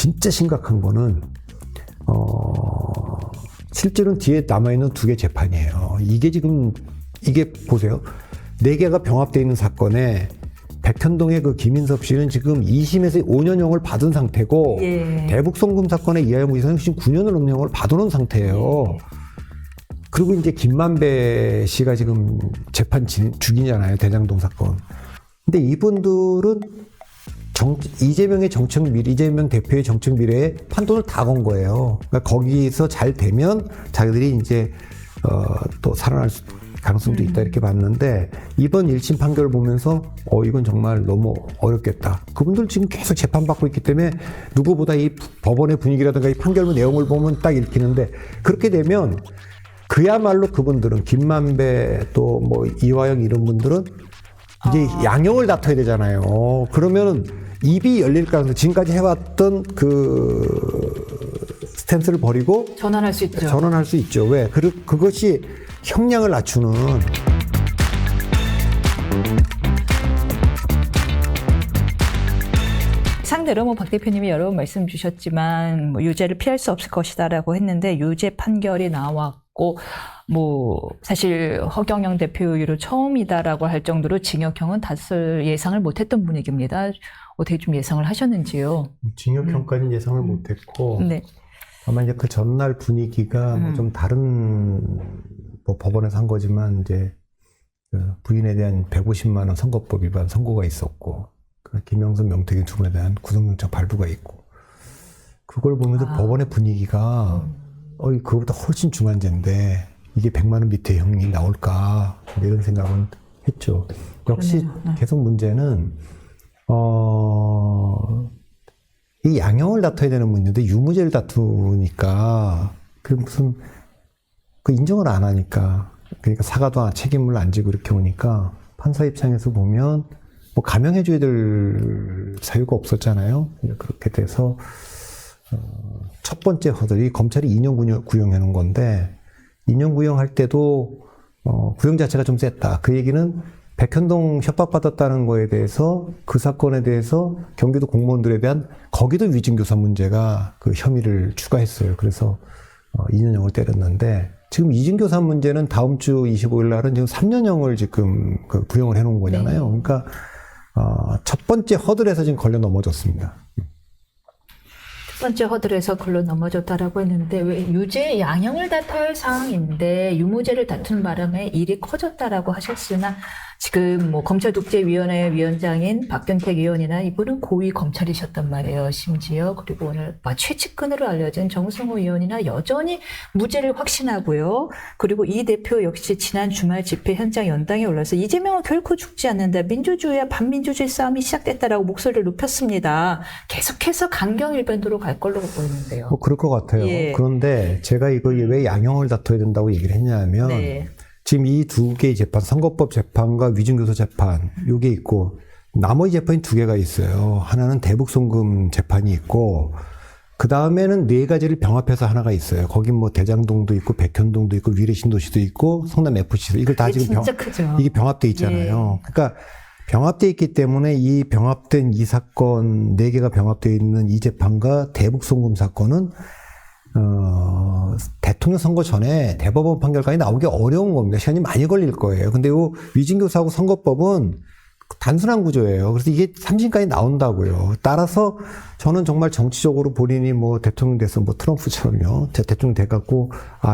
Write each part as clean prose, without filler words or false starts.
진짜 심각한 거는 실제로는 뒤에 남아있는 2개 재판이에요. 이게 보세요. 4개가 병합되어 있는 사건에 백현동의 그 김인섭 씨는 지금 2심에서 5년형을 받은 상태고, 예. 대북송금 사건의 이하영 부지사는 지금 9년을 넘는 형을 받아놓은 상태예요. 예. 그리고 이제 김만배 씨가 지금 재판 중이잖아요. 대장동 사건. 근데 이분들은 이재명 대표의 정책 미래에 판돈을 다 건 거예요. 그러니까 거기서 잘 되면 자기들이 이제 또 살아날 가능성도 있다 이렇게 봤는데, 이번 1심 판결을 보면서 이건 정말 너무 어렵겠다. 그분들 지금 계속 재판받고 있기 때문에 누구보다 이 법원의 분위기라든가 이 판결문 내용을 보면 딱 읽히는데, 그렇게 되면 그야말로 그분들은 김만배 또 뭐 이화영 이런 분들은 이제 양형을 다퉈야 되잖아요. 그러면은 입이 열릴 가능성, 지금까지 해왔던 그 스탠스를 버리고 전환할 수 있죠. 전환할 수 있죠. 왜? 그것이 형량을 낮추는. 상대로 뭐 박 대표님이 여러 번 말씀 주셨지만 뭐 유죄를 피할 수 없을 것이다라고 했는데, 유죄 판결이 나왔고 뭐 사실 허경영 대표 이후로 처음이다라고 할 정도로 징역형은 닷을 예상을 못했던 분위기입니다. 어떻게 좀 예상을 하셨는지요? 징역형까지는 예상을 못했고, 네. 아마 이제 그 전날 분위기가 뭐 좀 다른, 뭐 법원에서 한 거지만 이제 그 부인에 대한 150만 원 선거법 위반 선고가 있었고, 그 김영선, 명태균 2분에 대한 구속영장 발부가 있고, 그걸 보면서 법원의 분위기가 그거보다 훨씬 중한죄인데 이게 100만 원 밑에 형이 나올까, 이런 생각은 했죠. 역시 계속 문제는 이 양형을 다퉈야 되는 문제인데 유무죄를 다투니까 그 인정을 안 하니까, 그러니까 사과도 안, 책임을 안 지고 이렇게 오니까 판사 입장에서 보면 뭐 감형해줘야 될 사유가 없었잖아요. 그렇게 돼서 첫 번째 허들이 검찰이 2년 구형해 놓은 건데, 2년 구형할 때도 구형 자체가 좀 셌다. 그 얘기는 백현동 협박받았다는 거에 대해서, 그 사건에 대해서 경기도 공무원들에 대한 거기도 위증교사 문제가 그 혐의를 추가했어요. 그래서 2년형을 때렸는데, 지금 위증교사 문제는 다음 주 25일 날은 지금 3년형을 지금 그 구형을 해놓은 거잖아요. 네. 그러니까 첫 번째 허들에서 지금 걸려 넘어졌습니다. 첫 번째 허들에서 걸러 넘어졌다라고 했는데, 왜 유죄 양형을 다퉈야 할 상황인데 유무죄를 다투는 바람에 일이 커졌다라고 하셨으나, 지금 뭐 검찰독재위원회 위원장인 박경택 의원이나 이분은 고위 검찰이셨단 말이에요. 심지어. 그리고 오늘 최측근으로 알려진 정승호 의원이나 여전히 무죄를 확신하고요. 그리고 이 대표 역시 지난 주말 집회 현장 연당에 올라서 이재명은 결코 죽지 않는다, 민주주의와 반민주주의 싸움이 시작됐다라고 목소리를 높였습니다. 계속해서 강경일변도로 갈 걸로 보이는데요. 뭐 그럴 것 같아요. 예. 그런데 제가 이거 왜 양형을 다퉈야 된다고 얘기를 했냐면, 네. 지금 이 2개의 재판, 선거법 재판과 위증교사 재판, 요게 있고, 나머지 재판이 2개가 있어요. 하나는 대북송금 재판이 있고, 그 다음에는 4가지를 병합해서 하나가 있어요. 거긴 뭐 대장동도 있고, 백현동도 있고, 위례신도시도 있고, 성남FC도, 이걸 다 지금 진짜 크죠. 이게 병합돼 있잖아요. 예. 그러니까 병합돼 있기 때문에 이 병합된 이 사건 4개가 병합되어 있는 이 재판과 대북송금 사건은 대통령 선거 전에 대법원 판결까지 나오기 어려운 겁니다. 시간이 많이 걸릴 거예요. 근데 이 위증교사하고 선거법은 단순한 구조예요. 그래서 이게 3심까지 나온다고요. 따라서 저는 정말 정치적으로 본인이 뭐 대통령 돼서 뭐 트럼프처럼요, 대통령 돼갖고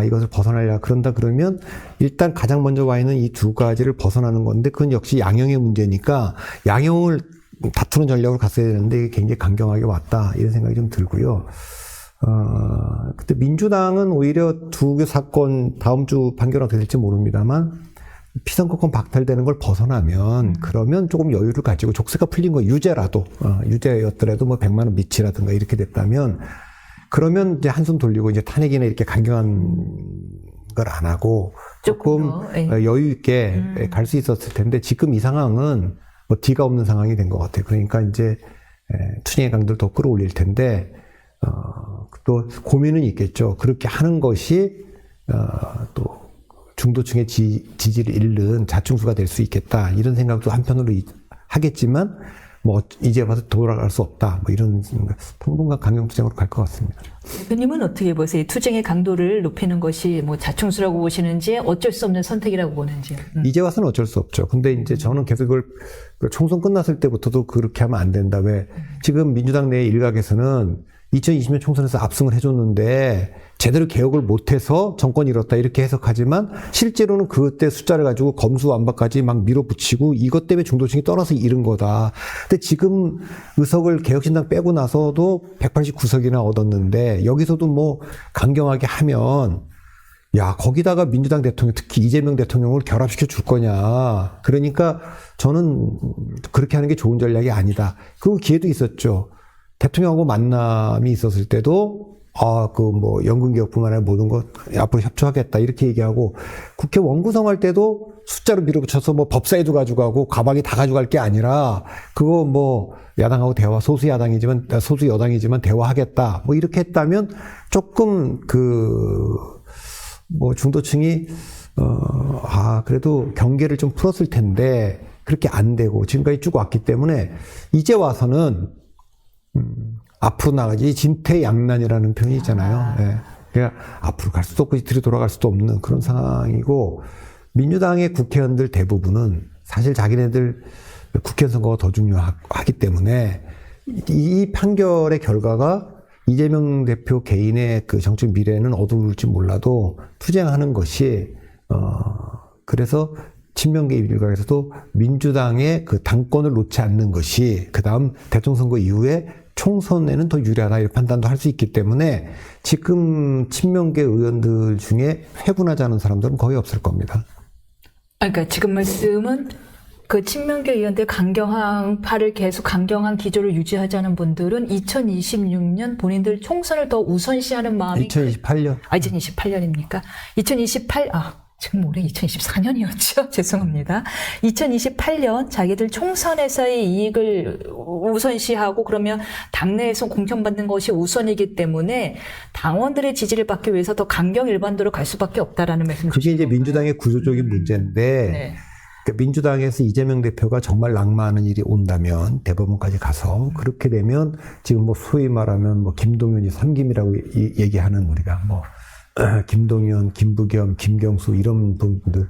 이것을 벗어나려 그런다 그러면 일단 가장 먼저 와 있는 이 2가지를 벗어나는 건데, 그건 역시 양형의 문제니까 양형을 다투는 전략으로 갔어야 되는데 이게 굉장히 강경하게 왔다, 이런 생각이 좀 들고요. 그때 민주당은 오히려 2개 사건 다음 주 판결 어떻게 될지 모릅니다만, 피선거권 박탈되는 걸 벗어나면, 그러면 조금 여유를 가지고 족쇄가 풀린 거, 유죄라도, 유죄였더라도 뭐 100만 원 미치라든가 이렇게 됐다면, 그러면 이제 한숨 돌리고 이제 탄핵이나 이렇게 강경한 걸 안 하고 조금 여유 있게 갈 수 있었을 텐데, 지금 이 상황은 뭐 뒤가 없는 상황이 된 것 같아요. 그러니까 이제 투쟁의 강도를 더 끌어올릴 텐데, 또 고민은 있겠죠. 그렇게 하는 것이 또 중도층의 지지를 잃는 자충수가 될 수 있겠다, 이런 생각도 한편으로 하겠지만, 뭐 이제 봐서 돌아갈 수 없다. 뭐 이런 당분간 강경투쟁으로 갈 것 같습니다. 대표님은 어떻게 보세요? 이 투쟁의 강도를 높이는 것이 뭐 자충수라고 보시는지 어쩔 수 없는 선택이라고 보는지. 이제 와서는 어쩔 수 없죠. 근데 이제 저는 계속 이걸 총선 끝났을 때부터도 그렇게 하면 안 된다. 왜 지금 민주당 내 일각에서는 2020년 총선에서 압승을 해줬는데 제대로 개혁을 못해서 정권이 잃었다 이렇게 해석하지만 실제로는 그때 숫자를 가지고 검수완박까지 막 밀어붙이고 이것 때문에 중도층이 떠나서 잃은 거다. 근데 지금 의석을 개혁신당 빼고 나서도 189석이나 얻었는데 여기서도 뭐 강경하게 하면 야 거기다가 민주당 대통령 특히 이재명 대통령을 결합시켜 줄 거냐. 그러니까 저는 그렇게 하는 게 좋은 전략이 아니다. 그 기회도 있었죠. 대통령하고 만남이 있었을 때도 뭐 연금개혁뿐만 아니라 모든 것 앞으로 협조하겠다 이렇게 얘기하고 국회 원구성할 때도 숫자로 밀어붙여서 뭐 법사위도 가져가고 가방이 다 가져갈 게 아니라 그거 뭐 야당하고 대화 소수 여당이지만 대화하겠다 뭐 이렇게 했다면 조금 뭐 중도층이 그래도 경계를 좀 풀었을 텐데 그렇게 안 되고 지금까지 쭉 왔기 때문에 이제 와서는 앞으로 나가지 진퇴양난이라는 표현이 있잖아요. 예. 그러니까 앞으로 갈 수도 없고 뒤로 돌아갈 수도 없는 그런 상황이고 민주당의 국회의원들 대부분은 사실 자기네들 국회의원 선거가 더 중요하기 때문에 이 판결의 결과가 이재명 대표 개인의 그 정책 미래는 어두울지 몰라도 투쟁하는 것이 그래서 친명계 일각에서도 민주당의 그 당권을 놓지 않는 것이 그다음 대통령 선거 이후에 총선에는 더 유리하다 이런 판단도 할 수 있기 때문에 지금 친명계 의원들 중에 회군하지 않은 사람들은 거의 없을 겁니다. 그러니까 지금 말씀은 그 친명계 의원들 강경한 팔을 계속 강경한 기조를 유지하자는 분들은 2026년 본인들 총선을 더 우선시하는 마음이 2028년. 2028년입니까? 지금 올해 2024년이었죠? 죄송합니다. 2028년 자기들 총선에서의 이익을 우선시하고 그러면 당내에서 공천받는 것이 우선이기 때문에 당원들의 지지를 받기 위해서 더 강경 일반도로 갈 수밖에 없다라는 말씀이시죠. 그게 이제 민주당의 구조적인 문제인데 네. 그러니까 민주당에서 이재명 대표가 정말 낙마하는 일이 온다면 대법원까지 가서 그렇게 되면 지금 뭐 소위 말하면 뭐 김동연이 삼김이라고 얘기하는 우리가 뭐 김동연, 김부겸, 김경수 이런 분들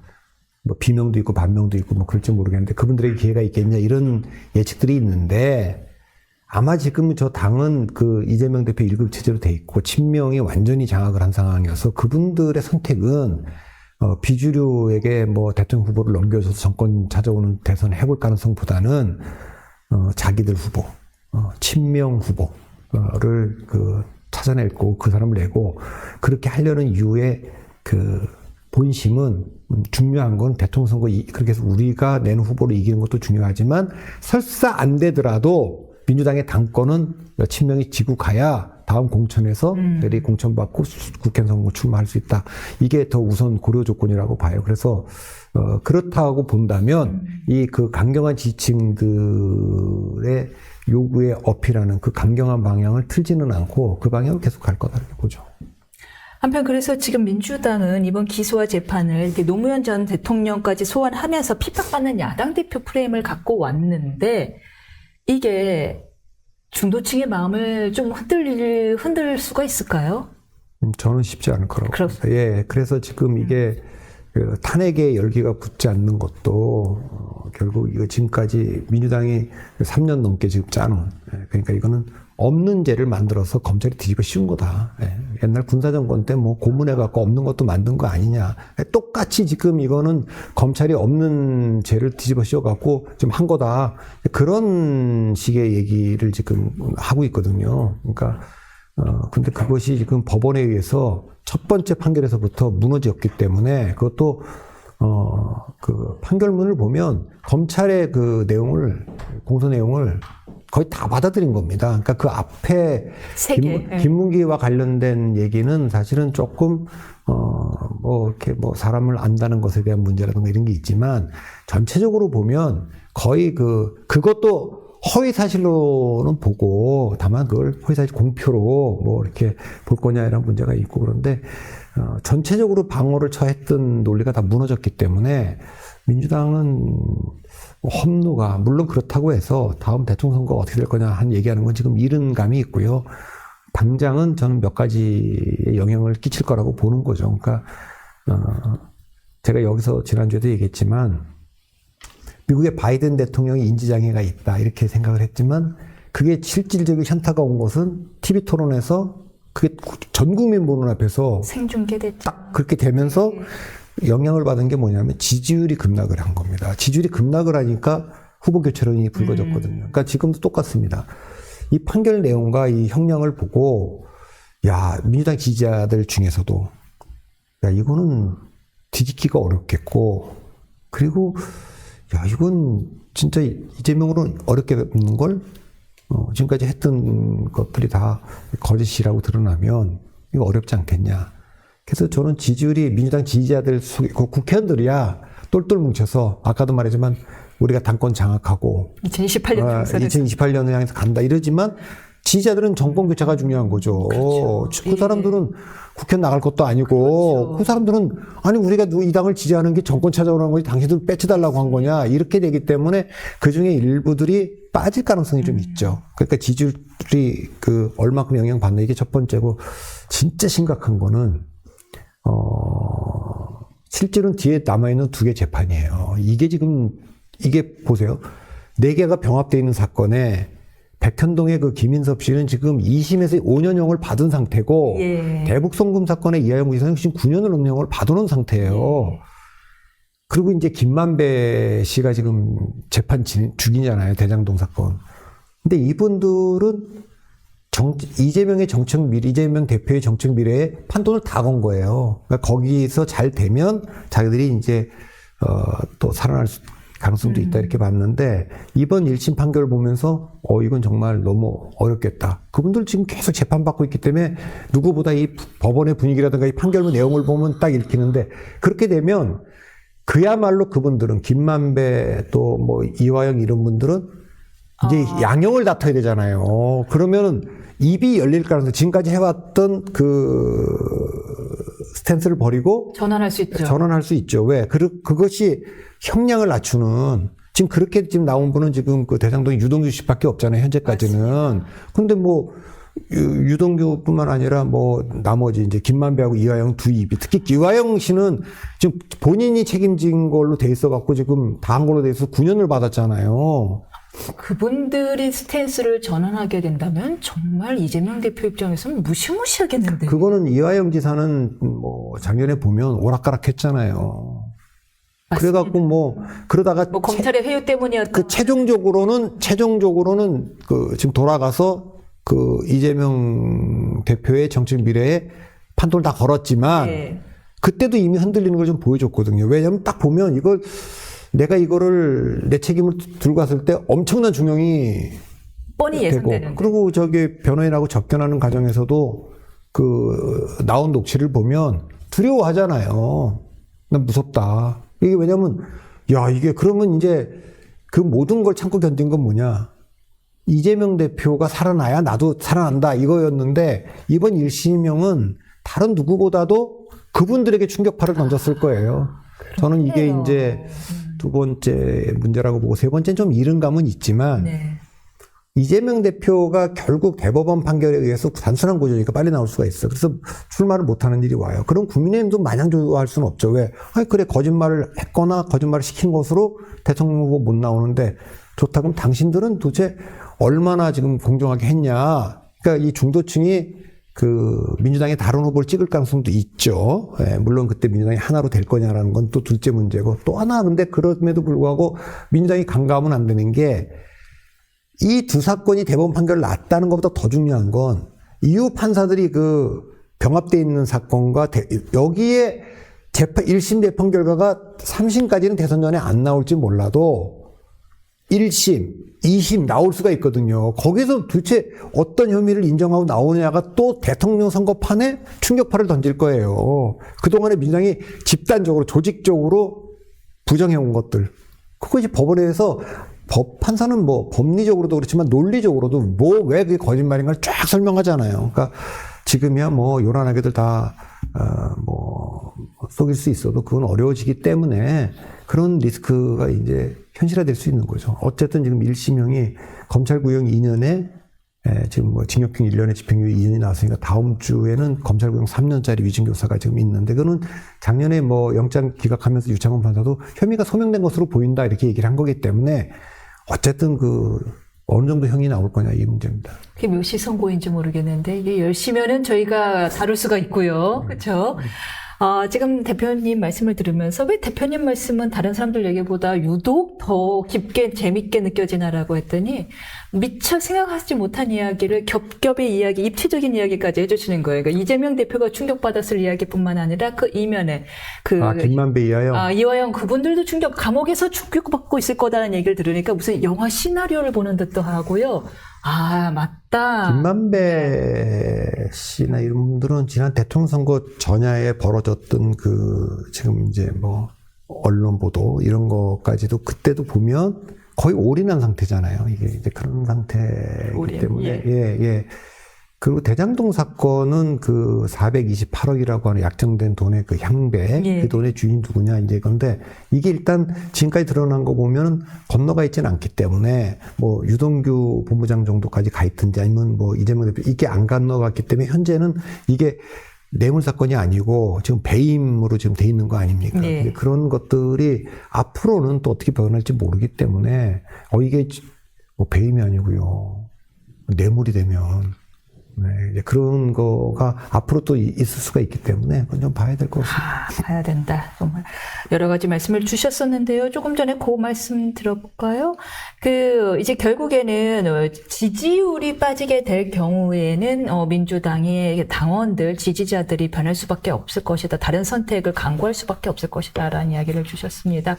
뭐 비명도 있고 반명도 있고 뭐 그럴지 모르겠는데 그분들에게 기회가 있겠냐 이런 예측들이 있는데 아마 지금 저 당은 그 이재명 대표 1급 체제로 돼 있고 친명이 완전히 장악을 한 상황이어서 그분들의 선택은 비주류에게 뭐 대통령 후보를 넘겨줘서 정권 찾아오는 대선 해볼 가능성보다는 자기들 후보, 친명 후보를 찾아내고 그 사람을 내고 그렇게 하려는 이유의 그 본심은 중요한 건 대통령 선거 그렇게 해서 우리가 내는 후보를 이기는 것도 중요하지만 설사 안 되더라도 민주당의 당권은 친명이 지고 가야 다음 공천에서 대리 공천받고 국회 선거 출마할 수 있다. 이게 더 우선 고려 조건이라고 봐요. 그래서 그렇다고 본다면 이 그 강경한 지층들의 요구에 어필하는 그 강경한 방향을 틀지는 않고 그 방향을 계속 갈 거다 이렇게 보죠. 한편 그래서 지금 민주당은 이번 기소와 재판을 이렇게 노무현 전 대통령까지 소환하면서 핍박받는 야당 대표 프레임을 갖고 왔는데 이게 중도층의 마음을 좀 흔들 수가 있을까요? 저는 쉽지 않을 거라고 그렇습니다. 봅니다. 예, 그래서 지금 이게 그 탄핵의 열기가 붙지 않는 것도 결국 이거 지금까지 민주당이 3년 넘게 지금 짜놓은 그러니까 이거는 없는 죄를 만들어서 검찰이 뒤집어 씌운 거다. 예, 옛날 군사정권 때 뭐 고문해갖고 없는 것도 만든 거 아니냐. 똑같이 지금 이거는 검찰이 없는 죄를 뒤집어 씌워갖고 지금 한 거다. 그런 식의 얘기를 지금 하고 있거든요. 그러니까 근데 그것이 지금 법원에 의해서 첫 번째 판결에서부터 무너졌기 때문에 그것도 그 판결문을 보면 검찰의 그 내용을 공소 내용을 거의 다 받아들인 겁니다. 그러니까 그 앞에 김문기와 관련된 얘기는 사실은 조금 뭐 이렇게 뭐 사람을 안다는 것에 대한 문제라든가 이런 게 있지만 전체적으로 보면 거의 그것도 허위 사실로는 보고 다만 그걸 허위 사실 공표로 뭐 이렇게 볼 거냐 이런 문제가 있고 그런데 전체적으로 방어를 처했던 논리가 다 무너졌기 때문에 민주당은 험로가 물론 그렇다고 해서 다음 대통령 선거가 어떻게 될 거냐 한 얘기하는 건 지금 이른 감이 있고요. 당장은 저는 몇 가지의 영향을 끼칠 거라고 보는 거죠. 그러니까 제가 여기서 지난주에도 얘기했지만 미국의 바이든 대통령이 인지장애가 있다 이렇게 생각을 했지만 그게 실질적인 현타가 온 것은 TV 토론에서 그게 전 국민 보는 앞에서 생중계됐죠. 딱 그렇게 되면서 영향을 받은 게 뭐냐면 지지율이 급락을 한 겁니다. 지지율이 급락을 하니까 후보 교체론이 불거졌거든요. 그러니까 지금도 똑같습니다. 이 판결 내용과 이 형량을 보고 야 민주당 지지자들 중에서도 야 이거는 뒤집기가 어렵겠고 그리고 야 이건 진짜 이재명으로는 어렵게 되는 걸 지금까지 했던 것들이 다 거짓이라고 드러나면 이거 어렵지 않겠냐. 그래서 저는 지지율이 민주당 지지자들 속에 국회의원들이야 똘똘 뭉쳐서 아까도 말했지만 우리가 당권 장악하고 2028년을 향해서 간다 이러지만 지지자들은 정권 교체가 중요한 거죠. 그렇죠. 그 사람들은 국회 나갈 것도 아니고 그렇죠. 그 사람들은 아니 우리가 이 당을 지지하는 게 정권 찾아오는 거지 당신들 뺏어달라고 한 거냐 이렇게 되기 때문에 그중에 일부들이 빠질 가능성이 좀 있죠. 그러니까 지지율이 얼마큼 영향받는 이게 첫 번째고 진짜 심각한 거는 실제로는 뒤에 남아있는 두 개 재판이에요. 이게 보세요. 4개가 병합되어 있는 사건에 백현동의 그 김인섭 씨는 지금 2심에서 5년형을 받은 상태고 예. 대북송금 사건의 이하영 부지사는 지금 9년을 넘는 형을 받아놓은 상태예요. 예. 그리고 이제 김만배 씨가 지금 재판 중이잖아요. 대장동 사건. 근데 이분들은 이재명 대표의 정책 미래에 판돈을 다 건 거예요. 그러니까 거기서 잘 되면 자기들이 이제 또 살아날 가능성도 있다 이렇게 봤는데 이번 1심 판결을 보면서 이건 정말 너무 어렵겠다. 그분들 지금 계속 재판받고 있기 때문에 누구보다 이 법원의 분위기라든가 이 판결문 내용을 보면 딱 읽히는데 그렇게 되면 그야말로 그분들은 김만배 또 뭐 이화영 이런 분들은 이제 양형을 다퉈야 되잖아요. 그러면은 입이 열릴 가능성 지금까지 해왔던 그 스탠스를 버리고 전환할 수 있죠. 전환할 수 있죠. 왜? 그것이 형량을 낮추는 지금 그렇게 지금 나온 분은 지금 그 대장동의 유동규 씨밖에 없잖아요. 현재까지는. 근데 뭐 유동규뿐만 아니라 뭐 나머지 이제 김만배하고 이화영 두 입이 특히 이화영 씨는 지금 본인이 책임진 걸로 돼 있어 갖고 지금 다 한 걸로 돼 있어 9년을 받았잖아요. 그분들이 스탠스를 전환하게 된다면 정말 이재명 대표 입장에서는 무시무시하겠는데. 그거는 이화영 지사는 뭐 작년에 보면 오락가락했잖아요. 그래갖고 뭐 그러다가 뭐 검찰의 회유 때문이었다. 최종적으로는 지금 돌아가서 그 이재명 대표의 정책 미래에 판도를 다 걸었지만 네. 그때도 이미 흔들리는 걸 좀 보여줬거든요. 왜냐하면 딱 보면 내가 이거를 내 책임을 들고 갔을 때 엄청난 중형이 뻔히 예상되는데. 그리고 변호인하고 접견하는 과정에서도 나온 녹취를 보면 두려워하잖아요. 난 무섭다. 이게 왜냐면 이게 그러면 이제 그 모든 걸 참고 견딘 건 뭐냐? 이재명 대표가 살아나야 나도 살아난다 이거였는데 이번 1심형은 다른 누구보다도 그분들에게 충격파를 던졌을 거예요. 저는 이게 이제 두 번째 문제라고 보고 세 번째는 좀 이른 감은 있지만 네. 이재명 대표가 결국 대법원 판결에 의해서 단순한 구조니까 빨리 나올 수가 있어. 그래서 출마를 못하는 일이 와요. 그럼 국민의힘도 마냥 좋아할 수는 없죠. 왜? 그래 거짓말을 했거나 거짓말을 시킨 것으로 대통령 후보 못 나오는데 좋다. 그럼 당신들은 도대체 얼마나 지금 공정하게 했냐. 그러니까 이 중도층이 민주당의 다른 후보를 찍을 가능성도 있죠. 물론 그때 민주당이 하나로 될 거냐라는 건 또 둘째 문제고 또 하나 근데 그럼에도 불구하고 민주당이 간과하면 안 되는 게 이 두 사건이 대법원 판결을 났다는 것보다 더 중요한 건 이후 판사들이 병합되어 있는 사건과 여기에 1심 재판 결과가 3심까지는 대선 전에 안 나올지 몰라도 1심, 2심 나올 수가 있거든요. 거기서 도대체 어떤 혐의를 인정하고 나오냐가 또 대통령 선거판에 충격파를 던질 거예요. 그동안에 민주당이 집단적으로, 조직적으로 부정해온 것들. 그것이 법원에서 판사는 뭐 법리적으로도 그렇지만 논리적으로도 뭐 왜 그게 거짓말인가를 쫙 설명하잖아요. 그러니까 지금이야 뭐 요란하게들 다 속일 수 있어도 그건 어려워지기 때문에 그런 리스크가 이제 현실화될 수 있는 거죠. 어쨌든 지금 1심형이 검찰 구형 2년에 지금 뭐 징역형 1년에 집행유예 2년이 나왔으니까 다음 주에는 검찰 구형 3년짜리 위증교사가 지금 있는데 그거는 작년에 뭐 영장 기각하면서 유창훈 판사도 혐의가 소명된 것으로 보인다 이렇게 얘기를 한 거기 때문에 어쨌든 어느 정도 형이 나올 거냐 이 문제입니다. 그게 몇 시 선고인지 모르겠는데 이게 10시면은 저희가 다룰 수가 있고요. 그렇죠? 지금 대표님 말씀을 들으면서 왜 대표님 말씀은 다른 사람들 얘기보다 유독 더 깊게 재밌게 느껴지나라고 했더니 미처 생각하지 못한 이야기를 겹겹이 이야기, 입체적인 이야기까지 해주시는 거예요. 그러니까 이재명 대표가 충격받았을 이야기뿐만 아니라 그 이면에 김만배 이하영. 이화영 그분들도 감옥에서 충격받고 있을 거다라는 얘기를 들으니까 무슨 영화 시나리오를 보는 듯도 하고요. 맞다. 김만배 씨나 이런 분들은 지난 대통령 선거 전야에 벌어졌던 지금 이제 뭐 언론 보도 이런 것까지도 그때도 보면 거의 올인한 상태잖아요. 이게 이제 그런 상태이기 때문에 예. 그리고 대장동 사건은 428억이라고 하는 약정된 돈의 향배, 그 돈의 주인 누구냐 이제 건데 이게 일단 지금까지 드러난 거 보면 건너가 있지는 않기 때문에 뭐 유동규 본부장 정도까지 가 있든지 아니면 뭐 이재명 대표 이게 안 건너갔기 때문에 현재는 이게 뇌물 사건이 아니고 지금 배임으로 지금 돼 있는 거 아닙니까? 그런 것들이 앞으로는 또 어떻게 변할지 모르기 때문에 이게 뭐 배임이 아니고요. 뇌물이 되면 이제 그런 거가 앞으로 또 있을 수가 있기 때문에 그건 좀 봐야 될 것 같습니다. 봐야 된다. 정말 여러 가지 말씀을 주셨었는데요. 조금 전에 그 말씀 들어볼까요? 이제 결국에는 지지율이 빠지게 될 경우에는 민주당의 당원들, 지지자들이 변할 수밖에 없을 것이다. 다른 선택을 강구할 수밖에 없을 것이다라는 이야기를 주셨습니다.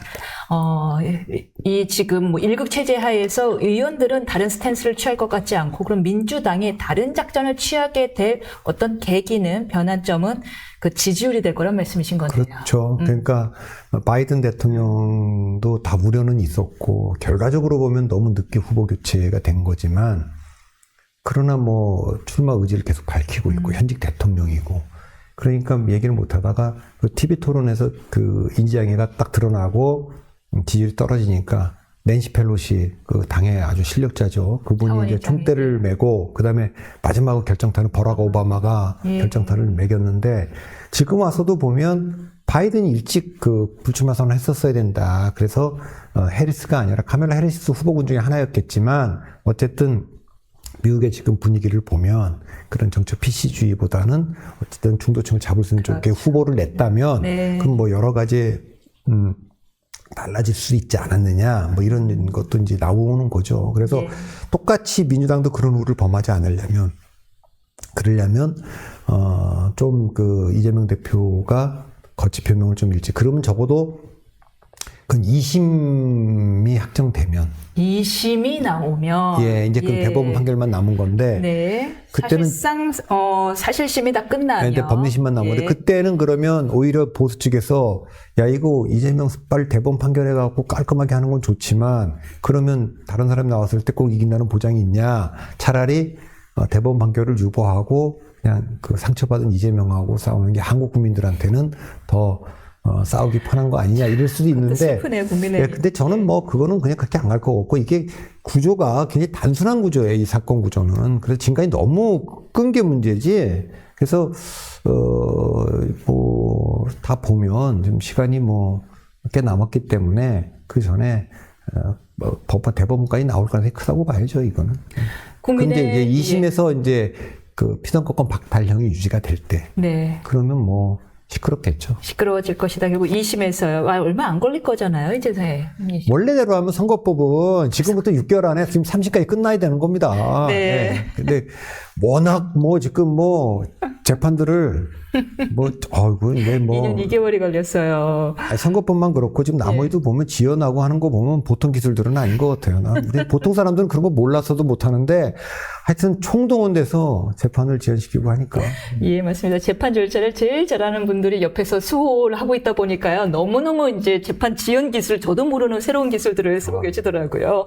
이 지금 뭐 일극 체제 하에서 의원들은 다른 스탠스를 취할 것 같지 않고 그럼 민주당이 다른 작전을 취하게 될 어떤 계기는 변환점은 그 지지율이 될 거란 말씀이신 거네요. 그렇죠. 그러니까 바이든 대통령도 다 우려는 있었고 결과적으로 보면 너무 늦게 후보 교체가 된 거지만 그러나 뭐 출마 의지를 계속 밝히고 있고 현직 대통령이고 그러니까 얘기를 못 하다가 TV 토론에서 인지장애가 딱 드러나고 지지율이 떨어지니까 낸시 펠로시 당의 아주 실력자죠. 그분이 이제 총대를 메고 그다음에 마지막으로 결정타는 버락 오바마가 결정타를 매겼는데 지금 와서도 보면 바이든이 일찍 불출마 선언을 했었어야 된다. 그래서 해리스가 아니라 카멜라 해리스 후보군 중에 하나였겠지만 어쨌든 미국의 지금 분위기를 보면 그런 정치 PC주의보다는 어쨌든 중도층을 잡을 수 있는 쪽에 후보를 냈다면 그럼 뭐 여러 가지 달라질 수 있지 않았느냐, 뭐 이런 것도 이제 나오는 거죠. 그래서 똑같이 민주당도 그런 우를 범하지 않으려면, 그러려면, 좀 이재명 대표가 거취 표명을 좀 일찍, 그러면 적어도 2심이 확정되면. 2심이 나오면. 이제 그 대법원 판결만 남은 건데. 그때는. 사실상, 사실심이 다 끝나면. 근데 법리심만 남았는데, 그때는 그러면 오히려 보수 측에서, 이거 이재명 빨리 대법원 판결해갖고 깔끔하게 하는 건 좋지만, 그러면 다른 사람이 나왔을 때 꼭 이긴다는 보장이 있냐. 차라리 대법원 판결을 유보하고, 그냥 상처받은 이재명하고 싸우는 게 한국 국민들한테는 더 싸우기 편한 거 아니냐 이럴 수도 있는데 슬프네요, 국민의. 근데 저는 뭐 그거는 그냥 그렇게 안 갈 거 같고 이게 구조가 굉장히 단순한 구조예요. 이 사건 구조는. 그래서 지금까지 너무 끈 게 문제지. 그래서 뭐 다 보면 지금 시간이 뭐 꽤 남았기 때문에 그 전에 대법원까지 나올 가능성이 크다고 봐야죠. 이거는. 근데 이제 2심에서 이제 피선거권 박탈형이 유지가 될 때 그러면 뭐 시끄럽겠죠. 시끄러워질 것이다. 결국 2심에서요. 얼마 안 걸릴 거잖아요, 이제. 원래대로 하면 선거법은 지금부터 6개월 안에 지금 3심까지 끝나야 되는 겁니다. 근데 워낙 지금 재판들을 이게 2년 2개월이 걸렸어요. 아니, 선거법만 그렇고 지금 나머지도 보면 지연하고 하는 거 보면 보통 기술들은 아닌 것 같아요. 우리 보통 사람들은 그런 거 몰라서도 못하는데 하여튼 총동원돼서 재판을 지연시키고 하니까. 예, 맞습니다. 재판 절차를 제일 잘하는 분들이 옆에서 수호를 하고 있다 보니까요. 너무너무 이제 재판 지연 기술, 저도 모르는 새로운 기술들을 쓰고 계시더라고요.